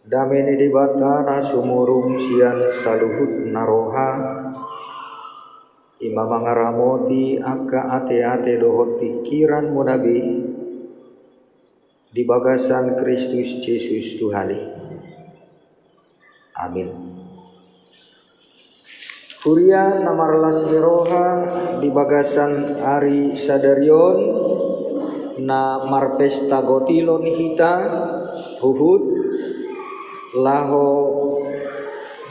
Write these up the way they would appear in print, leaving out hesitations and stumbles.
Damene di batana sumurum sian saluhut naroha Ima mangaramoti aka ate-ate dohot pikiran munabi di bagasan Kristus Yesus Tuhani. Amin. Kuria namarlas miroha di bagasan Ari Sadarion na marpesta gotilon hita huhud laho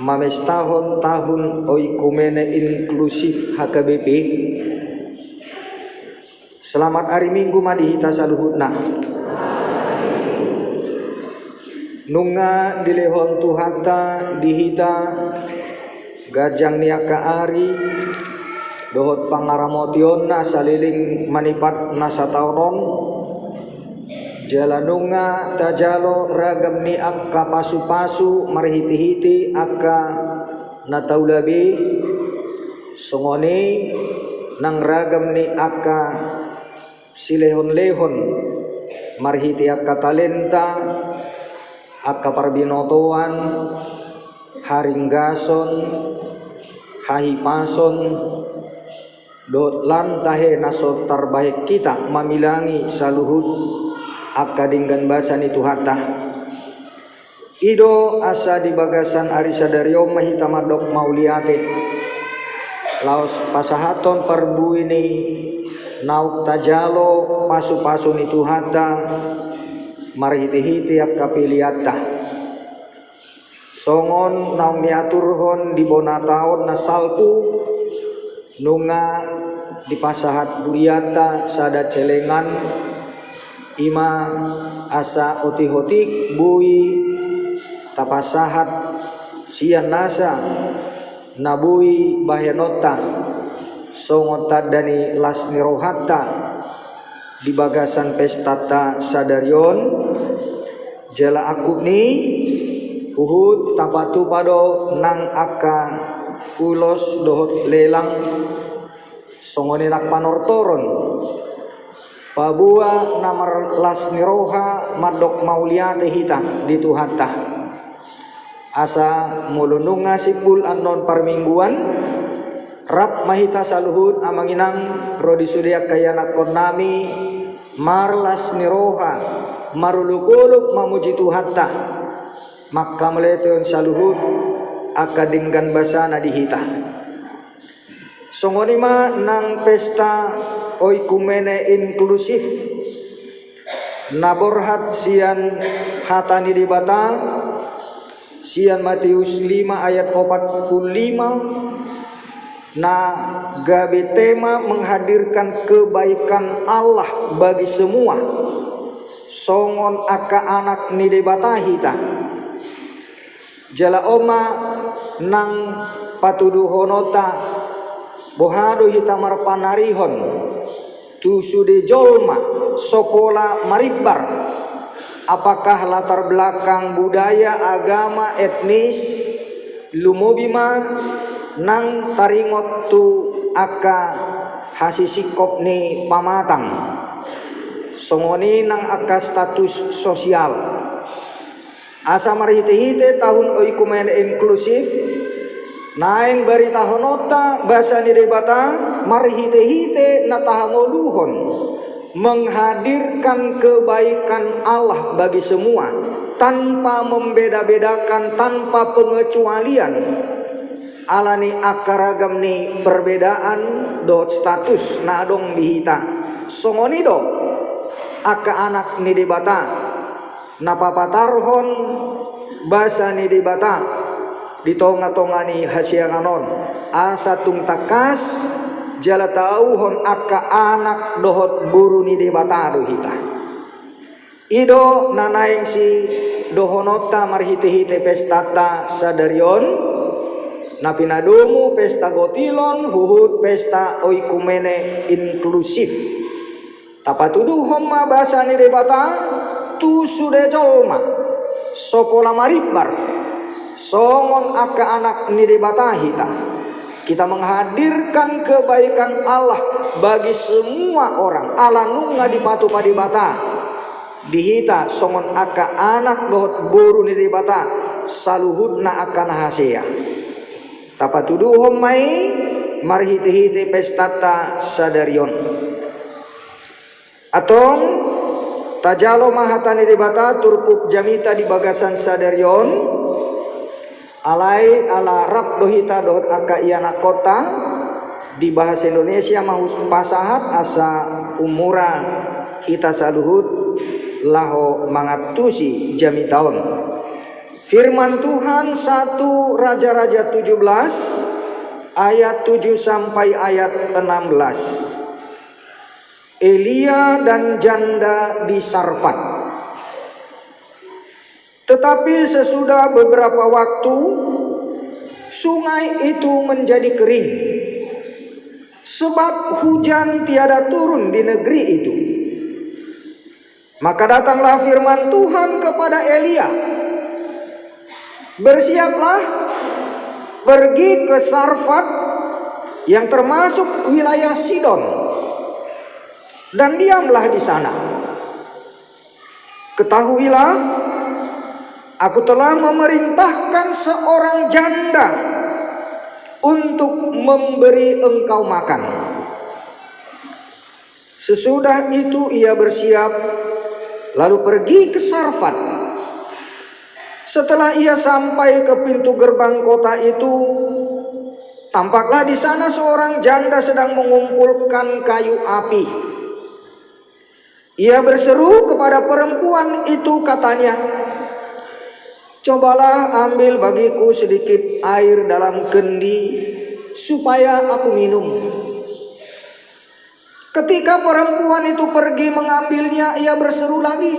mamestahon tahun oikumene inklusif HKBP. Selamat hari Minggu madihita saluhutna. Nunga dilehon tuhata dihita gajang niaka ari dohot pangaramotion na saliling manipat nasa tauron jalanunga tajalo ragam ni akka pasu-pasu marhiti-hiti akka nataulabi songoni nang ragam ni akka silehon-lehon marhiti akka talenta akka parbinotoan haringgason hahipason dot lantahe naso terbaik kita mamilangi saluhut akadinggan basan itu hatta ido asa di bagasan Ari Sadario mahita madok mauliate laos pasahaton perbu ini nauk tajalo pasu-pasu itu hatta marhiti-hiti akapiliata songon naung niaturhon di bonataon nasalku nunga di pasahat buriata sada celengan ima asa otik-otik bui tapasahat sian nasa nabui bahenota songota dani lasni rohata di bagasan pestata Sadarion jala aku ni uhud tapatu pado nang aka ulos dohot lelang songoni nak panortoron pabua namar lasni roha madok mauliate hita di tuhata asa mulununga sipul anon parmingguan rap mahita saluhut amanginang rodi sudia kayana konami marlas niroha marulukuluk mamuji tuhata maka meleton saluhut akadinggan basana dihita songonima nang pesta oikumene inklusif naborhat sian hatani di bata sian Matius 5 ayat 45 na gabe tema menghadirkan kebaikan Allah bagi semua songon aka anak ni debata hita jala oma nang patuduhonota bohado hita marpanarihon tusude jolma sopola maribar apakah latar belakang budaya agama etnis lumobima nang taringot tu aka hasisikop ni pamatang songoni nang aka status sosial asa marhite-hite tahun oikumen inklusif naeng bari tahonota basa ni debata marhite-hite na tahangoluhon menghadirkan kebaikan Allah bagi semua tanpa membeda-bedakan tanpa pengecualian alani akaragam ni perbedaan dot status na adong dihita songoni do aka anak ni debata napapatarhon basa ni debata ditonga-tongani hasianganon asa tung takas jala tauhon aka anak dohot buru ni debata dohita ido nanaing si dohonota marhite-hite pestata Sadarion napinadumu pesta gotilon huhud pesta oikumene inklusif tapatuduh homma basa ni debata tu sude jolma sopola maribar songon aka anak ni debata hita kita menghadirkan kebaikan Allah bagi semua orang ala nunga di patu padibata dihita songon aka anak dohot boru ni dibata saluhutna akan hasia tapatuduhom mai marhiti-hiti pestata sadarion atong tajalo mahatani dibata turpuk jamita di bagasan sadarion alai ala rap dohita dohot aka iana kota di bahasa Indonesia mahus pasahat asa umura hita saluhut laho mangatusi jamitaon. Firman Tuhan 1 Raja-Raja 17 ayat 7 sampai ayat 16. Elia dan janda di Sarfat. Tetapi sesudah beberapa waktu sungai itu menjadi kering, sebab hujan tiada turun di negeri itu. Maka datanglah firman Tuhan kepada Elia, bersiaplah, pergi ke Sarfat yang termasuk wilayah Sidon, dan diamlah di sana. Ketahuilah, aku telah memerintahkan seorang janda untuk memberi engkau makan. Sesudah itu ia bersiap, lalu pergi ke Sarfat. Setelah ia sampai ke pintu gerbang kota itu, tampaklah di sana seorang janda sedang mengumpulkan kayu api. Ia berseru kepada perempuan itu, katanya, "Cobalah ambil bagiku sedikit air dalam kendi supaya aku minum." Ketika perempuan itu pergi mengambilnya, ia berseru lagi,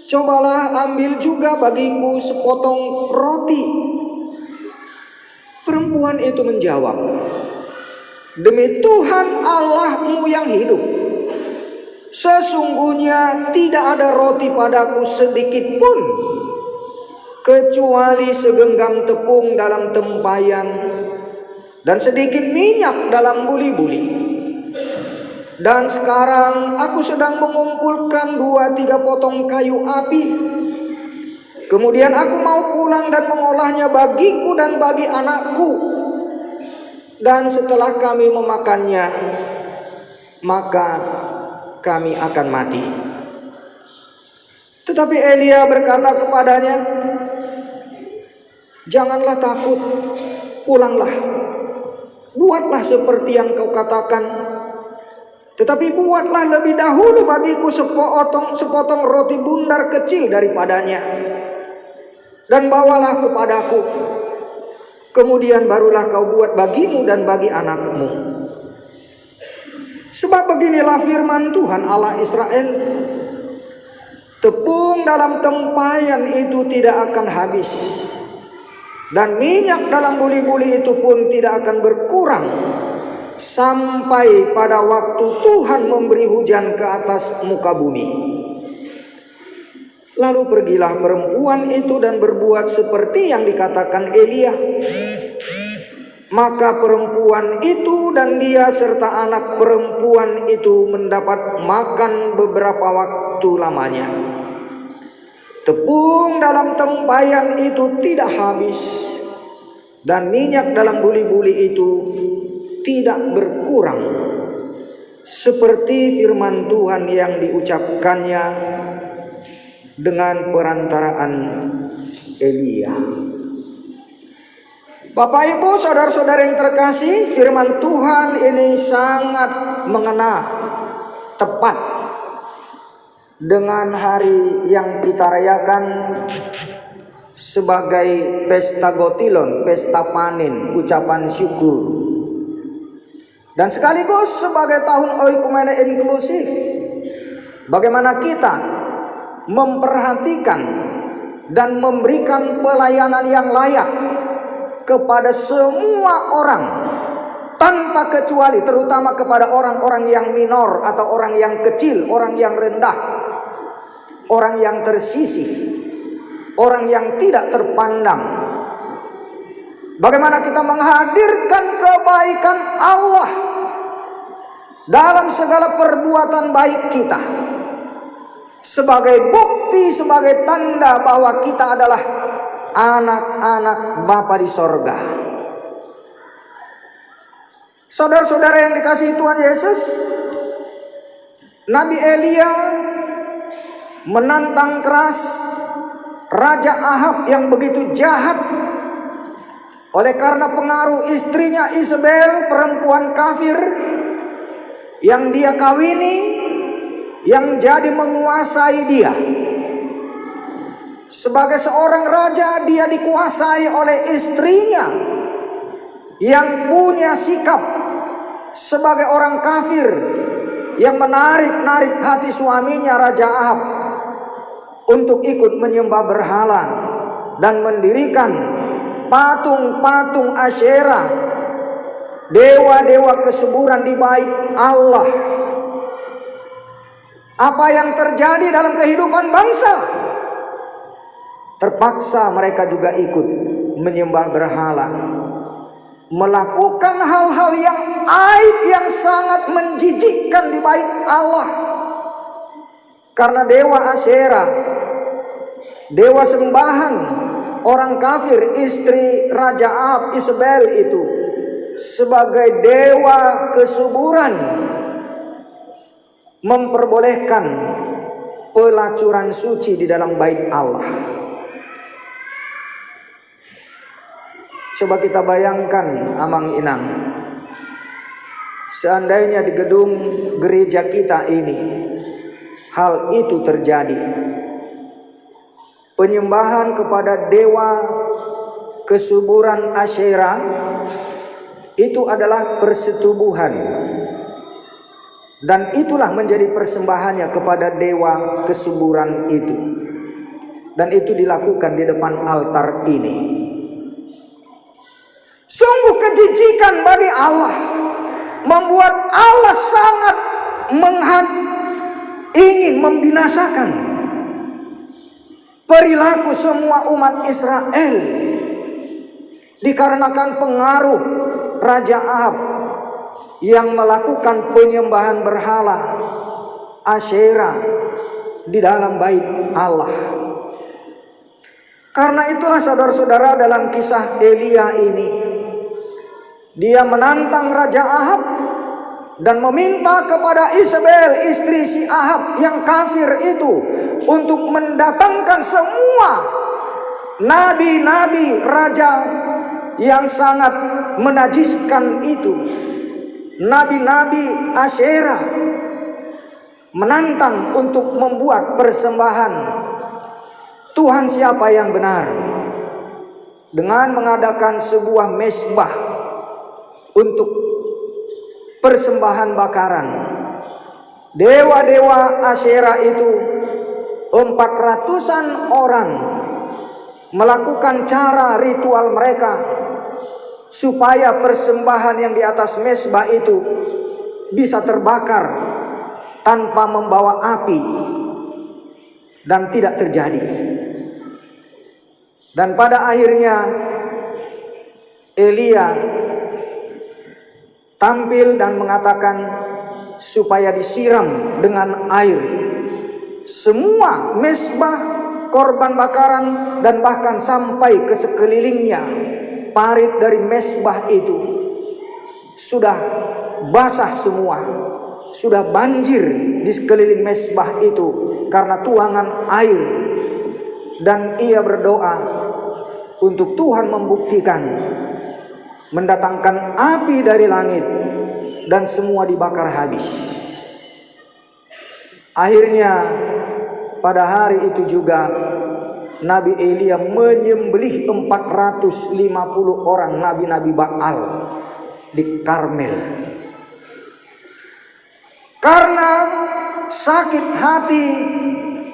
"Cobalah ambil juga bagiku sepotong roti." Perempuan itu menjawab, "Demi Tuhan Allahmu yang hidup, sesungguhnya tidak ada roti padaku sedikit pun, kecuali segenggam tepung dalam tempayan dan sedikit minyak dalam buli-buli. Dan sekarang aku sedang mengumpulkan 2-3 potong kayu api. Kemudian aku mau pulang dan mengolahnya bagiku dan bagi anakku. Dan setelah kami memakannya, maka kami akan mati." Tetapi Elia berkata kepadanya, "Janganlah takut, pulanglah. Buatlah seperti yang kau katakan. Tetapi buatlah lebih dahulu bagiku sepotong roti bundar kecil daripadanya, dan bawalah kepadaku. Kemudian barulah kau buat bagimu dan bagi anakmu. Sebab beginilah firman Tuhan Allah Israel, tepung dalam tempayan itu tidak akan habis, dan minyak dalam buli-buli itu pun tidak akan berkurang, sampai pada waktu Tuhan memberi hujan ke atas muka bumi." Lalu pergilah perempuan itu dan berbuat seperti yang dikatakan Elia. Maka perempuan itu dan dia serta anak perempuan itu mendapat makan beberapa waktu lamanya. Tepung dalam tempayan itu tidak habis, dan minyak dalam buli-buli itu tidak berkurang, seperti firman Tuhan yang diucapkannya dengan perantaraan Elia. Bapak Ibu saudara-saudara yang terkasih, firman Tuhan ini sangat mengena tepat dengan hari yang kita rayakan sebagai pesta Gotilon, pesta panen, ucapan syukur. Dan sekaligus sebagai tahun oikumene inklusif, bagaimana kita memperhatikan dan memberikan pelayanan yang layak kepada semua orang tanpa kecuali, terutama kepada orang-orang yang minor atau orang yang kecil, orang yang rendah, orang yang tersisih, orang yang tidak terpandang. Bagaimana kita menghadirkan kebaikan Allah dalam segala perbuatan baik kita. sebagai bukti, sebagai tanda bahwa kita adalah anak-anak Bapa di sorga. Saudara-saudara yang dikasihi Tuhan Yesus, Nabi Elia menantang keras Raja Ahab yang begitu jahat oleh karena pengaruh istrinya Isabel, perempuan kafir yang dia kawini, yang jadi menguasai dia. Sebagai seorang raja, dia dikuasai oleh istrinya yang punya sikap sebagai orang kafir yang menarik-narik hati suaminya Raja Ahab untuk ikut menyembah berhala dan mendirikan patung-patung Asyera, dewa-dewa kesuburan di bait Allah. Apa yang terjadi dalam kehidupan bangsa? Terpaksa mereka juga ikut menyembah berhala, melakukan hal-hal yang aib yang sangat menjijikkan di bait Allah. Karena dewa Asyera, dewa sembahan orang kafir, istri Raja Ahab, Isabel itu sebagai dewa kesuburan, memperbolehkan pelacuran suci di dalam bait Allah. Coba kita bayangkan amang inang, seandainya di gedung gereja kita ini hal itu terjadi, penyembahan kepada dewa kesuburan Asyera itu adalah persetubuhan, dan itulah menjadi persembahannya kepada dewa kesuburan itu, dan itu dilakukan di depan altar ini. Sungguh kejijikan bagi Allah, membuat Allah sangat ingin membinasakan perilaku semua umat Israel dikarenakan pengaruh Raja Ahab yang melakukan penyembahan berhala Asyera di dalam bait Allah. Karena itulah saudara-saudara, dalam kisah Elia ini, dia menantang Raja Ahab dan meminta kepada Isabel, istri si Ahab yang kafir itu, untuk mendatangkan semua nabi-nabi raja yang sangat menajiskan itu, nabi-nabi Asyera, menantang untuk membuat persembahan Tuhan siapa yang benar dengan mengadakan sebuah mezbah untuk persembahan bakaran. Dewa-dewa Asyera itu 400-an orang melakukan cara ritual mereka supaya persembahan yang di atas mezbah itu bisa terbakar tanpa membawa api, dan tidak terjadi. Dan pada akhirnya Elia tampil dan mengatakan supaya disiram dengan air semua mezbah korban bakaran, dan bahkan sampai ke sekelilingnya parit dari mezbah itu sudah basah semua, sudah banjir di sekeliling mezbah itu karena tuangan air. Dan ia berdoa untuk Tuhan membuktikan, mendatangkan api dari langit, dan semua dibakar habis. Akhirnya pada hari itu juga Nabi Elia menyembelih 450 orang nabi-nabi Baal di Karmel. Karena sakit hati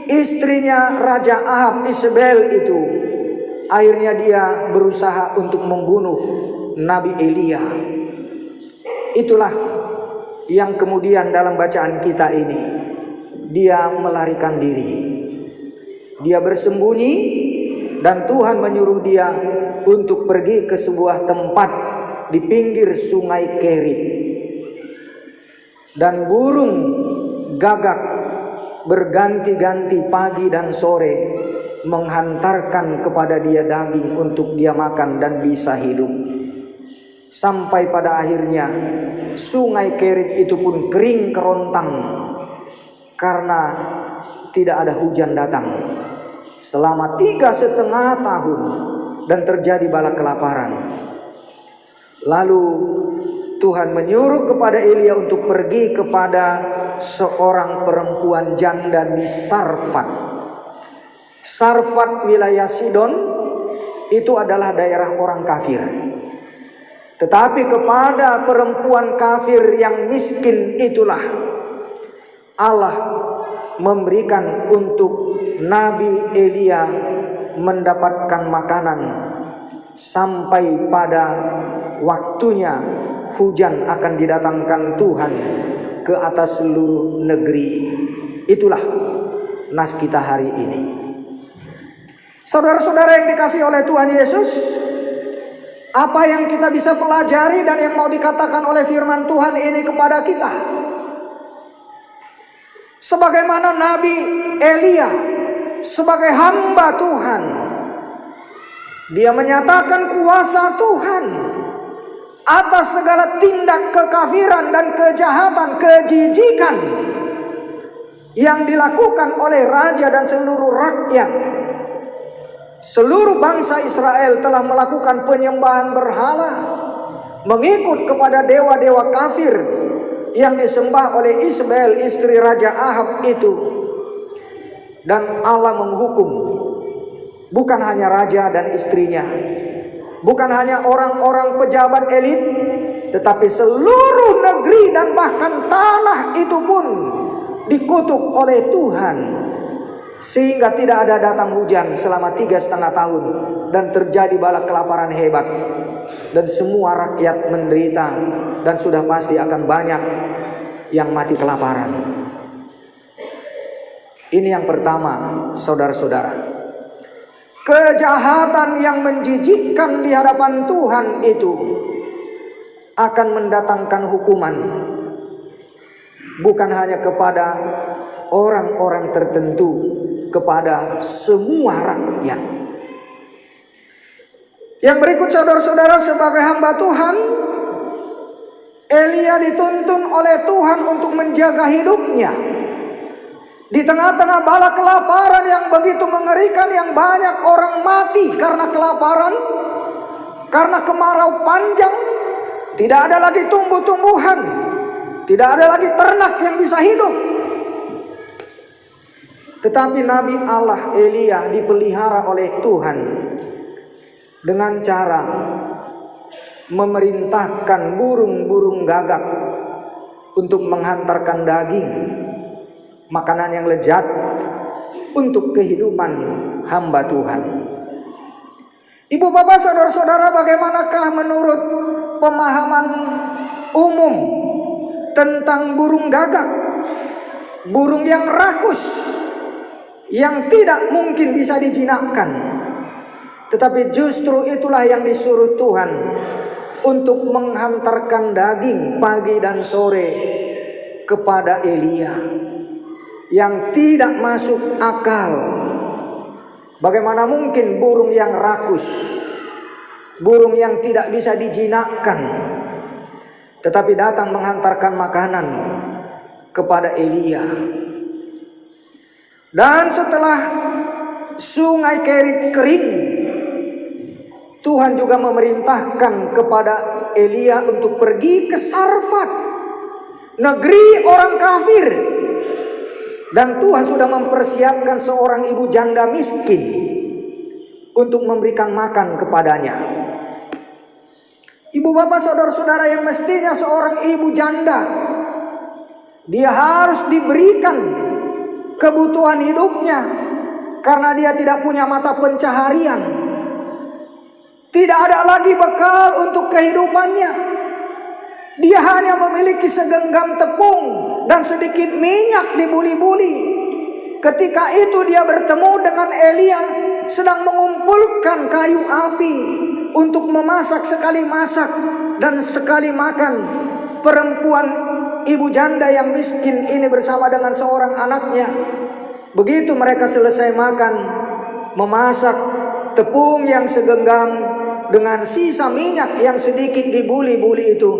istrinya Raja Ahab, Isabel itu, akhirnya dia berusaha untuk membunuh Nabi Elia. Itulah yang kemudian dalam bacaan kita ini, dia melarikan diri. Dia bersembunyi dan Tuhan menyuruh dia untuk pergi ke sebuah tempat di pinggir sungai Kerit. Dan burung gagak berganti-ganti pagi dan sore menghantarkan kepada dia daging untuk dia makan dan bisa hidup. Sampai pada akhirnya sungai Kerit itu pun kering kerontang karena tidak ada hujan datang selama 3,5 tahun dan terjadi bala kelaparan. Lalu Tuhan menyuruh kepada Elia untuk pergi kepada seorang perempuan janda di Sarfat. Sarfat wilayah Sidon itu adalah daerah orang kafir. Tetapi kepada perempuan kafir yang miskin itulah Allah memberikan untuk Nabi Elia mendapatkan makanan sampai pada waktunya hujan akan didatangkan Tuhan ke atas seluruh negeri. Itulah nas kita hari ini. Saudara-saudara yang dikasihi oleh Tuhan Yesus, apa yang kita bisa pelajari dan yang mau dikatakan oleh firman Tuhan ini kepada kita? Sebagaimana Nabi Elia sebagai hamba Tuhan, dia menyatakan kuasa Tuhan atas segala tindak kekafiran dan kejahatan, kejijikan yang dilakukan oleh raja dan seluruh rakyat. Seluruh bangsa Israel telah melakukan penyembahan berhala, mengikut kepada dewa-dewa kafir yang disembah oleh Isabel, istri Raja Ahab itu. Dan Allah menghukum bukan hanya raja dan istrinya, bukan hanya orang-orang pejabat elit, tetapi seluruh negeri dan bahkan tanah itu pun dikutuk oleh Tuhan, sehingga tidak ada datang hujan selama 3,5 tahun dan terjadi bala kelaparan hebat, dan semua rakyat menderita, dan sudah pasti akan banyak yang mati kelaparan. Ini yang pertama, saudara-saudara. Kejahatan yang menjijikkan di hadapan Tuhan itu akan mendatangkan hukuman, bukan hanya kepada orang-orang tertentu, kepada semua rakyat. Yang berikut, saudara-saudara, sebagai hamba Tuhan, Elia dituntun oleh Tuhan untuk menjaga hidupnya di tengah-tengah bala kelaparan yang begitu mengerikan, yang banyak orang mati karena kelaparan, karena kemarau panjang. Tidak ada lagi tumbuh-tumbuhan, tidak ada lagi ternak yang bisa hidup. Tetapi Nabi Allah Elia dipelihara oleh Tuhan dengan cara memerintahkan burung-burung gagak untuk menghantarkan daging, makanan yang lezat untuk kehidupan hamba Tuhan. Ibu bapak saudara-saudara, bagaimanakah menurut pemahaman umum tentang burung gagak? Burung yang rakus, yang tidak mungkin bisa dijinakkan. Tetapi justru itulah yang disuruh Tuhan untuk menghantarkan daging pagi dan sore kepada Elia. Yang tidak masuk akal. Bagaimana mungkin burung yang rakus, burung yang tidak bisa dijinakkan, tetapi datang menghantarkan makanan kepada Elia. Dan setelah sungai Kerit kering, Tuhan juga memerintahkan kepada Elia untuk pergi ke Sarfat, negeri orang kafir. Dan Tuhan sudah mempersiapkan seorang ibu janda miskin untuk memberikan makan kepadanya. Ibu bapak saudara-saudara, yang mestinya seorang ibu janda, dia harus diberikan kebutuhan hidupnya karena dia tidak punya mata pencaharian. Tidak ada lagi bekal untuk kehidupannya. Dia hanya memiliki segenggam tepung dan sedikit minyak di buli-buli. Ketika itu dia bertemu dengan Elia sedang mengumpulkan kayu api untuk memasak, sekali masak dan sekali makan. Perempuan ibu janda yang miskin ini bersama dengan seorang anaknya Begitu mereka selesai makan, memasak tepung yang segenggam dengan sisa minyak yang sedikit di buli-buli itu,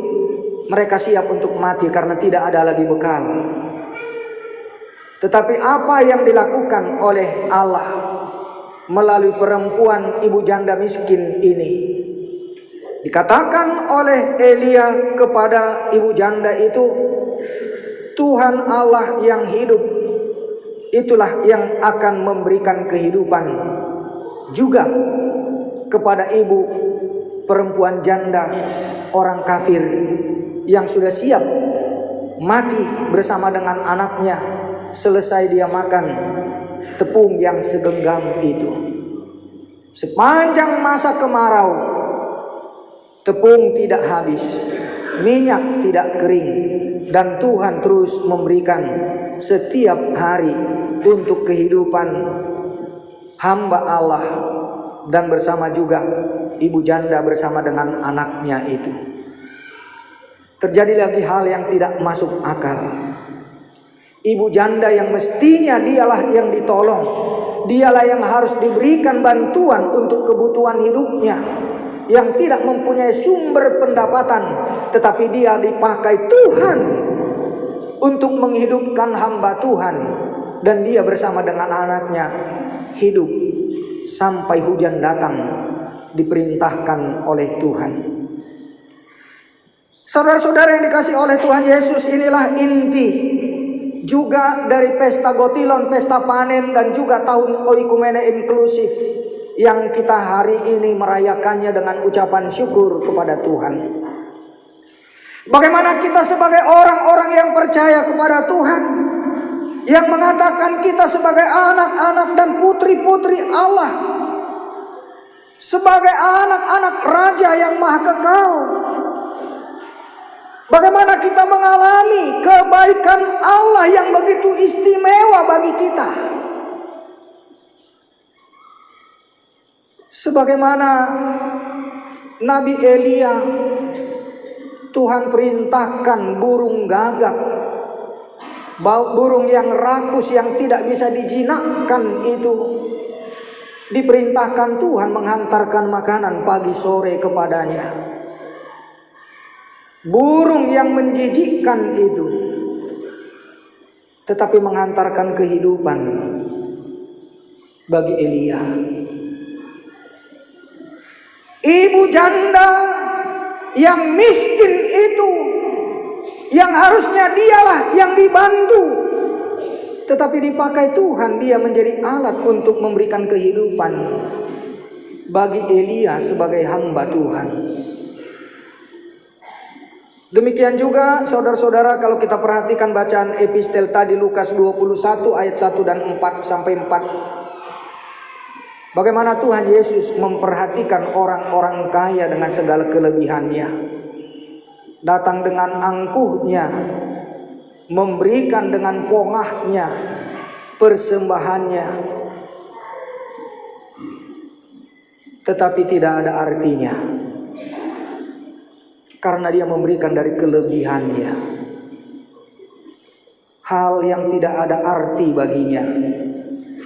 mereka siap untuk mati karena tidak ada lagi bekal. Tetapi apa yang dilakukan oleh Allah melalui perempuan ibu janda miskin ini? Dikatakan oleh Elia kepada ibu janda itu, Tuhan Allah yang hidup, itulah yang akan memberikan kehidupan juga kepada ibu perempuan janda orang kafir yang sudah siap mati bersama dengan anaknya selesai dia makan tepung yang segenggam itu. Sepanjang masa kemarau, tepung tidak habis, minyak tidak kering, dan Tuhan terus memberikan setiap hari untuk kehidupan hamba Allah dan bersama juga ibu janda bersama dengan anaknya itu. Terjadi lagi hal yang tidak masuk akal. Ibu janda yang mestinya dialah yang ditolong, dialah yang harus diberikan bantuan untuk kebutuhan hidupnya, yang tidak mempunyai sumber pendapatan, tetapi dia dipakai Tuhan untuk menghidupkan hamba Tuhan, dan dia bersama dengan anaknya hidup sampai hujan datang diperintahkan oleh Tuhan. Saudara-saudara yang dikasih oleh Tuhan Yesus, inilah inti juga dari pesta Gotilon, pesta panen, dan juga tahun oikumene inklusif yang kita hari ini merayakannya dengan ucapan syukur kepada Tuhan. Bagaimana kita sebagai orang-orang yang percaya kepada Tuhan, yang mengatakan kita sebagai anak-anak dan putri-putri Allah, sebagai anak-anak Raja yang Maha Kekal, bagaimana kita mengalami kebaikan Allah yang begitu istimewa bagi kita. Sebagaimana Nabi Elia, Tuhan perintahkan burung gagak, burung yang rakus yang tidak bisa dijinakkan itu, diperintahkan Tuhan menghantarkan makanan pagi sore kepadanya. Burung yang menjijikkan itu, tetapi menghantarkan kehidupan bagi Elia. Ibu janda yang miskin itu, yang harusnya dialah yang dibantu, tetapi dipakai Tuhan, dia menjadi alat untuk memberikan kehidupan bagi Elia sebagai hamba Tuhan. Demikian juga saudara-saudara, kalau kita perhatikan bacaan epistel tadi Lukas 21 ayat 1 dan 4 sampai 4. Bagaimana Tuhan Yesus memperhatikan orang-orang kaya dengan segala kelebihannya. Datang dengan angkuhnya, memberikan dengan pongahnya persembahannya, tetapi tidak ada artinya, karena dia memberikan dari kelebihannya. Hal yang tidak ada arti baginya.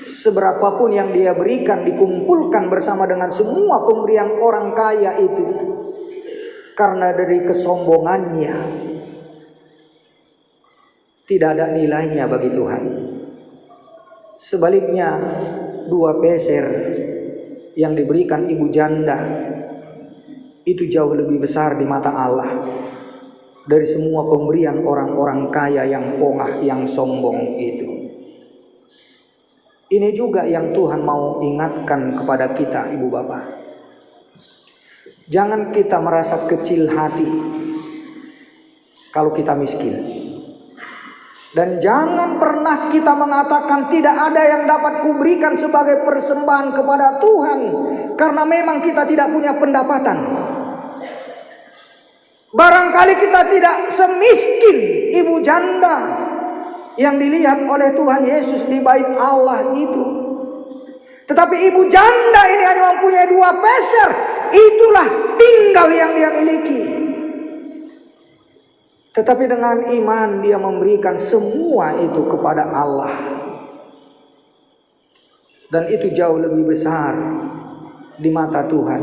Seberapapun yang dia berikan dikumpulkan bersama dengan semua pemberian orang kaya itu, karena dari kesombongannya tidak ada nilainya bagi Tuhan. Sebaliknya, 2 peser yang diberikan ibu janda itu jauh lebih besar di mata Allah dari semua pemberian orang-orang kaya yang pongah, yang sombong itu. Ini juga yang Tuhan mau ingatkan kepada kita, ibu bapak. Jangan kita merasa kecil hati kalau kita miskin. Dan jangan pernah kita mengatakan tidak ada yang dapat kuberikan sebagai persembahan kepada Tuhan, karena memang kita tidak punya pendapatan. Barangkali kita tidak semiskin ibu janda yang dilihat oleh Tuhan Yesus di bait Allah itu. Tetapi ibu janda ini hanya mempunyai 2 peser. Itulah tinggal yang dia miliki. Tetapi dengan iman dia memberikan semua itu kepada Allah. Dan itu jauh lebih besar di mata Tuhan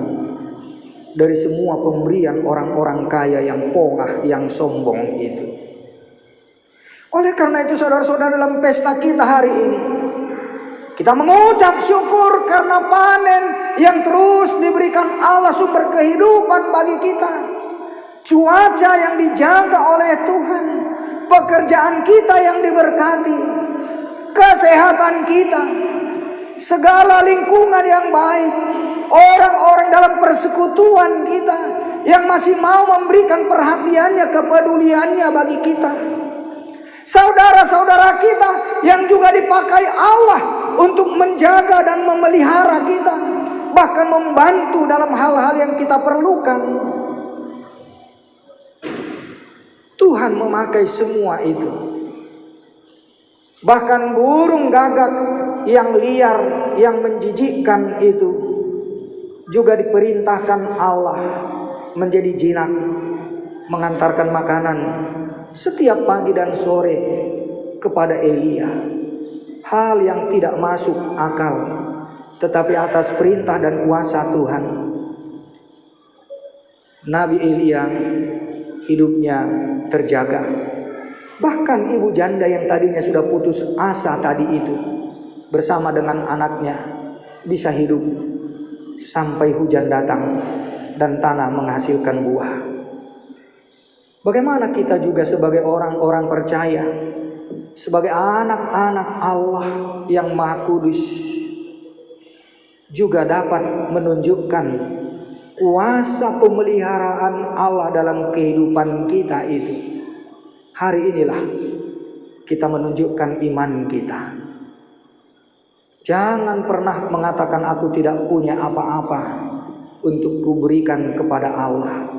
dari semua pemberian orang-orang kaya yang pongah, yang sombong itu. Oleh karena itu saudara-saudara, dalam pesta kita hari ini, kita mengucap syukur karena panen yang terus diberikan Allah, sumber kehidupan bagi kita. Cuaca yang dijaga oleh Tuhan, pekerjaan kita yang diberkati, kesehatan kita, segala lingkungan yang baik, orang-orang dalam persekutuan kita yang masih mau memberikan perhatiannya, kepeduliannya bagi kita. Saudara-saudara kita yang juga dipakai Allah untuk menjaga dan memelihara kita, bahkan membantu dalam hal-hal yang kita perlukan. Tuhan memakai semua itu. Bahkan burung gagak yang liar, yang menjijikkan itu juga diperintahkan Allah menjadi jinak, mengantarkan makanan setiap pagi dan sore kepada Elia. Hal yang tidak masuk akal, tetapi atas perintah dan kuasa Tuhan, Nabi Elia hidupnya terjaga. Bahkan ibu janda yang tadinya sudah putus asa tadi itu, bersama dengan anaknya bisa hidup sampai hujan datang dan tanah menghasilkan buah. Bagaimana kita juga sebagai orang-orang percaya, sebagai anak-anak Allah yang Maha Kudus, juga dapat menunjukkan kuasa pemeliharaan Allah dalam kehidupan kita itu. Hari inilah kita menunjukkan iman kita. Jangan pernah mengatakan aku tidak punya apa-apa untuk kuberikan kepada Allah.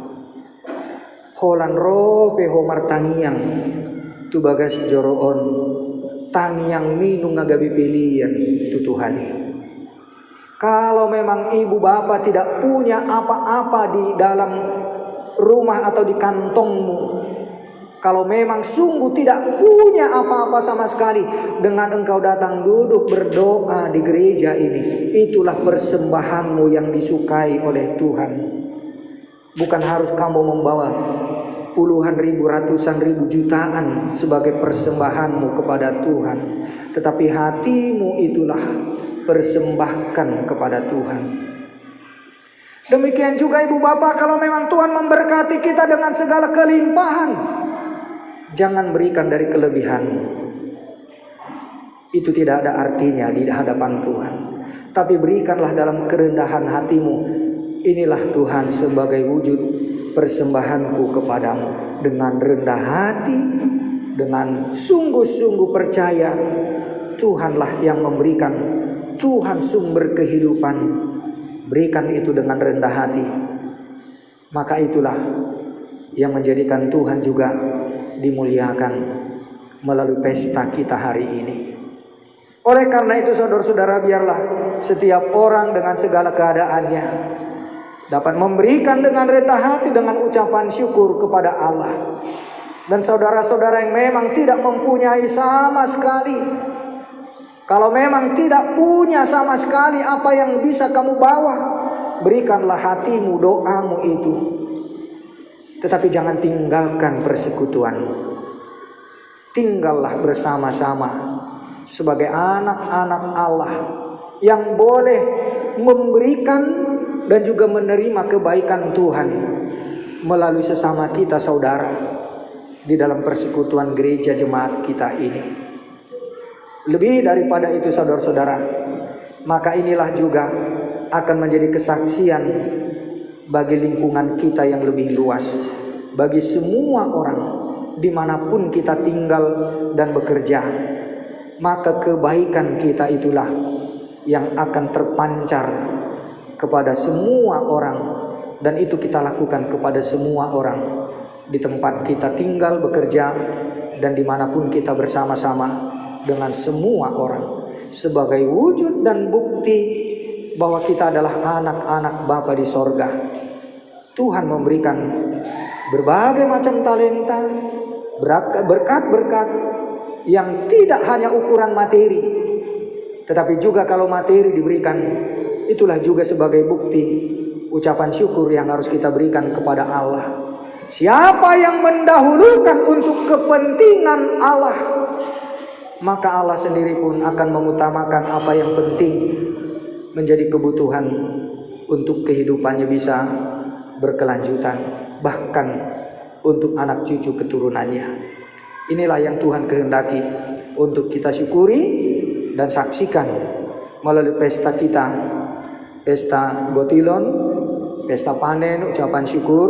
Holan rope homar tangiang tu bagas joroon, tangiang minung agabi pilihan tu Tuhani. Kalau memang ibu bapak tidak punya apa-apa di dalam rumah atau di kantongmu, kalau memang sungguh tidak punya apa-apa sama sekali, dengan engkau datang duduk berdoa di gereja ini, itulah persembahanmu yang disukai oleh Tuhan. Bukan harus kamu membawa puluhan ribu, ratusan ribu, jutaan sebagai persembahanmu kepada Tuhan, tetapi hatimu itulah persembahkan kepada Tuhan. Demikian juga ibu bapak, kalau memang Tuhan memberkati kita dengan segala kelimpahan, jangan berikan dari kelebihan. Itu tidak ada artinya di hadapan Tuhan. Tapi berikanlah dalam kerendahan hatimu. Inilah Tuhan sebagai wujud persembahanku kepadamu. Dengan rendah hati, dengan sungguh-sungguh percaya, Tuhanlah yang memberikan, Tuhan sumber kehidupan. Berikan itu dengan rendah hati. Maka itulah yang menjadikan Tuhan juga dimuliakan melalui pesta kita hari ini. Oleh karena itu saudara-saudara, biarlah setiap orang dengan segala keadaannya dapat memberikan dengan rendah hati, dengan ucapan syukur kepada Allah. Dan saudara-saudara yang memang tidak mempunyai sama sekali, kalau memang tidak punya sama sekali apa yang bisa kamu bawa, berikanlah hatimu, doamu itu. Tetapi jangan tinggalkan persekutuanmu. Tinggallah bersama-sama sebagai anak-anak Allah yang boleh memberikan dan juga menerima kebaikan Tuhan melalui sesama kita saudara di dalam persekutuan gereja jemaat kita ini. Lebih daripada itu saudara-saudara, maka inilah juga akan menjadi kesaksian bagi lingkungan kita yang lebih luas, bagi semua orang dimanapun kita tinggal dan bekerja. Maka kebaikan kita itulah yang akan terpancar kepada semua orang, dan itu kita lakukan kepada semua orang di tempat kita tinggal, bekerja, dan dimanapun kita bersama-sama dengan semua orang, sebagai wujud dan bukti bahwa kita adalah anak-anak Bapa di sorga. Tuhan memberikan berbagai macam talenta, berkat-berkat yang tidak hanya ukuran materi, Tetapi juga kalau materi diberikan, itulah juga sebagai bukti ucapan syukur yang harus kita berikan kepada Allah. Siapa yang mendahulukan untuk kepentingan Allah, maka Allah sendiri pun akan mengutamakan apa yang penting menjadi kebutuhan untuk kehidupannya bisa berkelanjutan, bahkan untuk anak cucu keturunannya. Inilah yang Tuhan kehendaki untuk kita syukuri dan saksikan melalui pesta kita, pesta Gotilon, pesta panen, ucapan syukur,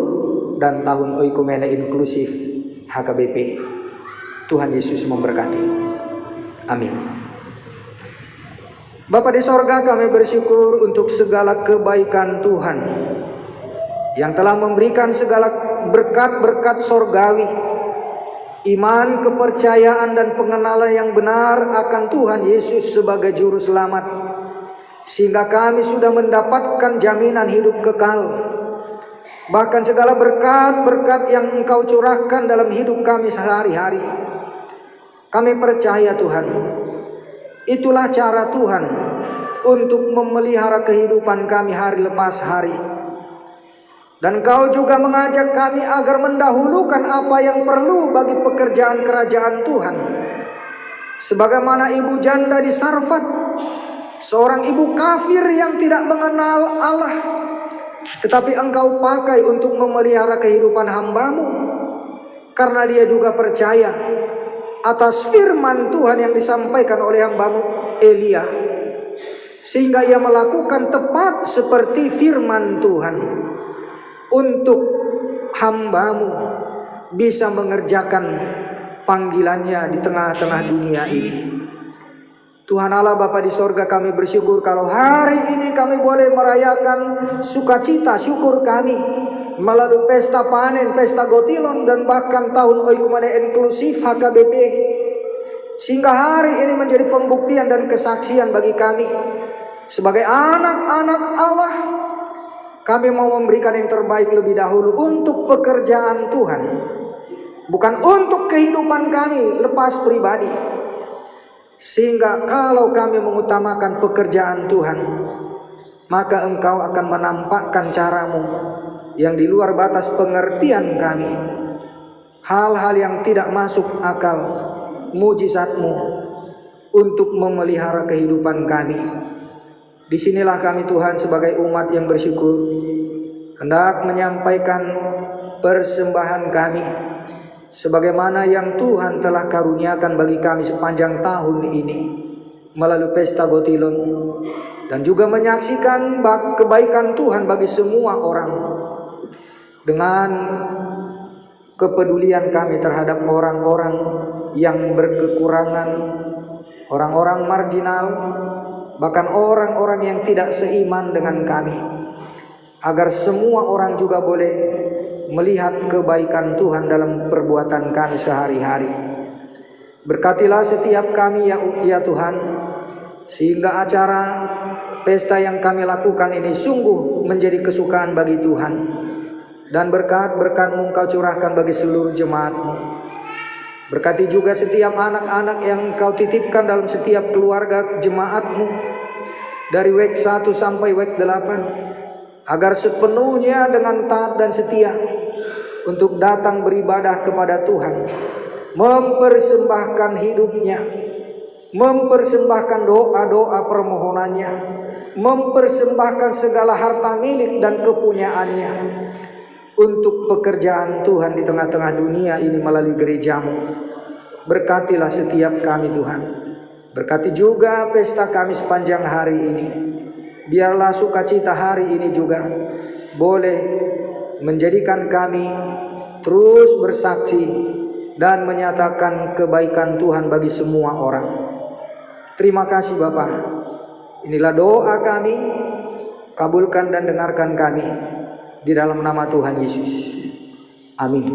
dan tahun Oikumene Inklusif HKBP. Tuhan Yesus memberkati. Amin. Bapa di sorga, kami bersyukur untuk segala kebaikan Tuhan yang telah memberikan segala berkat-berkat sorgawi, iman, kepercayaan, dan pengenalan yang benar akan Tuhan Yesus sebagai Juru Selamat, sehingga kami sudah mendapatkan jaminan hidup kekal. Bahkan segala berkat-berkat yang Engkau curahkan dalam hidup kami sehari-hari, kami percaya Tuhan, itulah cara Tuhan untuk memelihara kehidupan kami hari lepas hari. Dan Kau juga mengajak kami agar mendahulukan apa yang perlu bagi pekerjaan kerajaan Tuhan. Sebagaimana ibu janda di Sarfat, seorang ibu kafir yang tidak mengenal Allah, tetapi Engkau pakai untuk memelihara kehidupan hamba-Mu, karena dia juga percaya atas firman Tuhan yang disampaikan oleh hamba-Mu Elia, sehingga ia melakukan tepat seperti firman Tuhan untuk hamba-Mu bisa mengerjakan panggilannya di tengah-tengah dunia ini. Tuhan Allah Bapa di sorga, kami bersyukur kalau hari ini kami boleh merayakan sukacita syukur kami melalui pesta panen, pesta Gotilon, dan bahkan tahun Oikumene Inklusif HKBP, sehingga hari ini menjadi pembuktian dan kesaksian bagi kami sebagai anak-anak Allah. Kami mau memberikan yang terbaik lebih dahulu untuk pekerjaan Tuhan, bukan untuk kehidupan kami lepas pribadi. Sehingga kalau kami mengutamakan pekerjaan Tuhan, maka Engkau akan menampakkan cara-Mu yang di luar batas pengertian kami. Hal-hal yang tidak masuk akal, mujizat-Mu untuk memelihara kehidupan kami. Disinilah kami Tuhan sebagai umat yang bersyukur hendak menyampaikan persembahan kami, sebagaimana yang Tuhan telah karuniakan bagi kami sepanjang tahun ini melalui pesta Gotilon, dan juga menyaksikan kebaikan Tuhan bagi semua orang. Dengan kepedulian kami terhadap orang-orang yang berkekurangan, orang-orang marginal, bahkan orang-orang yang tidak seiman dengan kami, agar semua orang juga boleh melihat kebaikan Tuhan dalam perbuatan kami sehari-hari. Berkatilah setiap kami ya Tuhan, sehingga acara pesta yang kami lakukan ini sungguh menjadi kesukaan bagi Tuhan, dan berkat-berkat-Mu Engkau curahkan bagi seluruh jemaat-Mu. Berkati juga setiap anak-anak yang Engkau titipkan dalam setiap keluarga jemaat-Mu, dari WEK 1 sampai WEK 8, agar sepenuhnya dengan taat dan setia untuk datang beribadah kepada Tuhan, mempersembahkan hidupnya, mempersembahkan doa-doa permohonannya, mempersembahkan segala harta milik dan kepunyaannya untuk pekerjaan Tuhan di tengah-tengah dunia ini melalui gereja-Mu. Berkatilah setiap kami Tuhan. Berkati juga pesta kami sepanjang hari ini. Biarlah sukacita hari ini juga boleh menjadikan kami terus bersaksi dan menyatakan kebaikan Tuhan bagi semua orang. Terima kasih Bapa. Inilah doa kami, kabulkan dan dengarkan kami di dalam nama Tuhan Yesus. Amin.